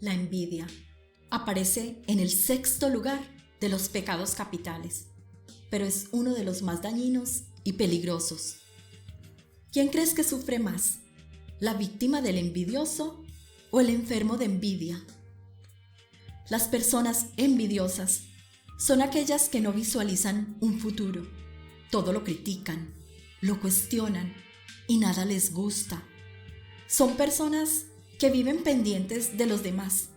La envidia aparece en el 6º lugar de los pecados capitales, pero es uno de los más dañinos y peligrosos. ¿Quién crees que sufre más? ¿La víctima del envidioso o el enfermo de envidia? Las personas envidiosas son aquellas que no visualizan un futuro. Todo lo critican, lo cuestionan y nada les gusta. Son personas que viven pendientes de los demás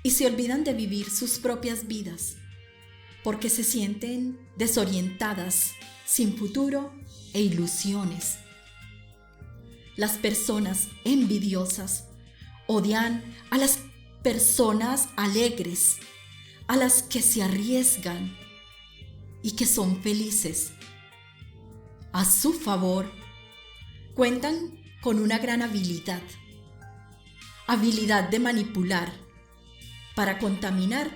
y se olvidan de vivir sus propias vidas porque se sienten desorientadas, sin futuro e ilusiones. Las personas envidiosas odian a las personas alegres, a las que se arriesgan y que son felices. A su favor, cuentan con una gran habilidad de manipular para contaminar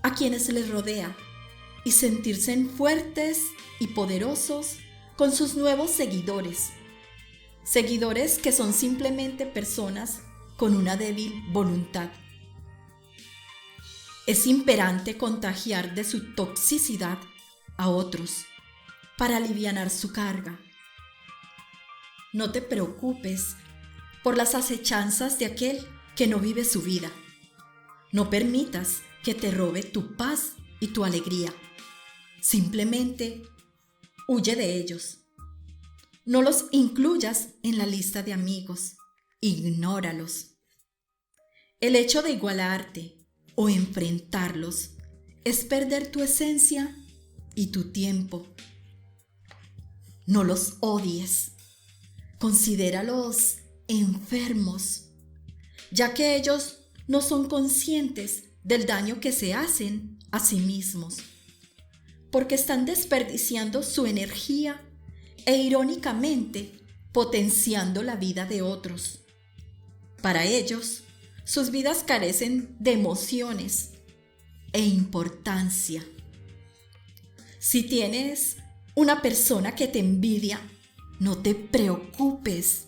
a quienes les rodea y sentirse fuertes y poderosos con sus nuevos seguidores que son simplemente personas con una débil voluntad. Es imperante contagiar de su toxicidad a otros para alivianar su carga. No te preocupes por las acechanzas de aquel que no vive su vida. No permitas que te robe tu paz y tu alegría. Simplemente huye de ellos. No los incluyas en la lista de amigos. Ignóralos. El hecho de igualarte o enfrentarlos es perder tu esencia y tu tiempo. No los odies. Considéralos enfermos, ya que ellos no son conscientes del daño que se hacen a sí mismos, porque están desperdiciando su energía e irónicamente potenciando la vida de otros. Para ellos, sus vidas carecen de emociones e importancia. Si tienes una persona que te envidia, no te preocupes.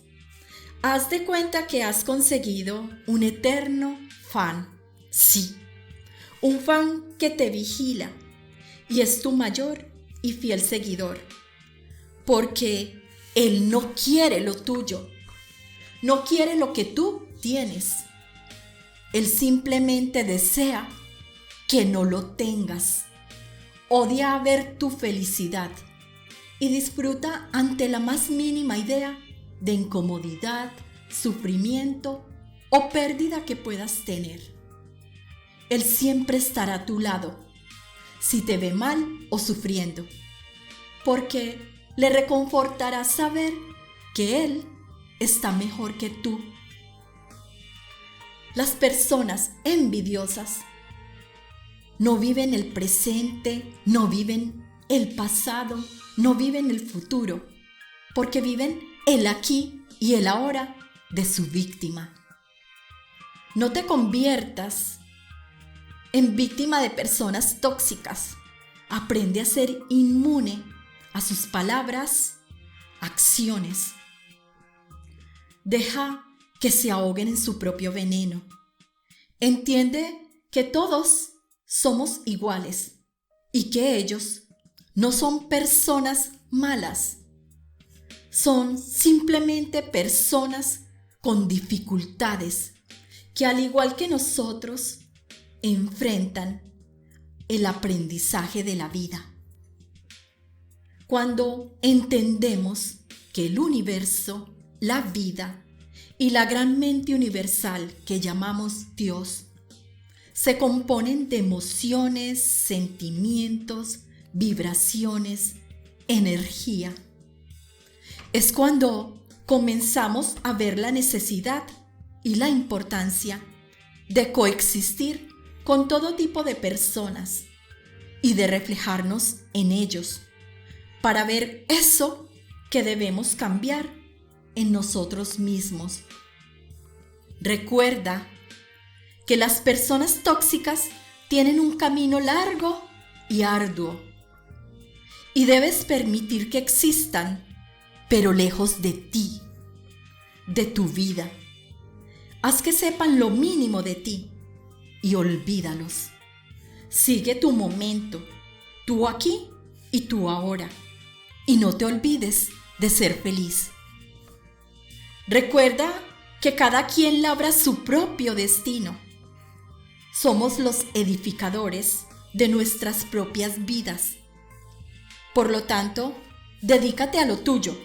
Haz de cuenta que has conseguido un eterno fan. Sí, un fan que te vigila y es tu mayor y fiel seguidor. Porque él no quiere lo tuyo, no quiere lo que tú tienes. Él simplemente desea que no lo tengas. Odia ver tu felicidad y disfruta ante la más mínima idea de incomodidad, sufrimiento o pérdida que puedas tener. Él siempre estará a tu lado si te ve mal o sufriendo, porque le reconfortará saber que Él está mejor que tú. Las personas envidiosas no viven el presente, no viven el pasado, no viven el futuro, porque viven el aquí y el ahora de su víctima. No te conviertas en víctima de personas tóxicas. Aprende a ser inmune a sus palabras, acciones. Deja que se ahoguen en su propio veneno. Entiende que todos somos iguales y que ellos no son personas malas. Son simplemente personas con dificultades que, al igual que nosotros, enfrentan el aprendizaje de la vida. Cuando entendemos que el universo, la vida y la gran mente universal que llamamos Dios se componen de emociones, sentimientos, vibraciones, energía, es cuando comenzamos a ver la necesidad y la importancia de coexistir con todo tipo de personas y de reflejarnos en ellos para ver eso que debemos cambiar en nosotros mismos. Recuerda que las personas tóxicas tienen un camino largo y arduo y debes permitir que existan, pero lejos de ti, de tu vida. Haz que sepan lo mínimo de ti y olvídalos. Sigue tu momento, tú aquí y tú ahora, y no te olvides de ser feliz. Recuerda que cada quien labra su propio destino. Somos los edificadores de nuestras propias vidas. Por lo tanto, dedícate a lo tuyo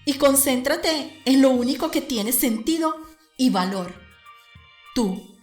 y concéntrate en lo único que tiene sentido y valor: tú.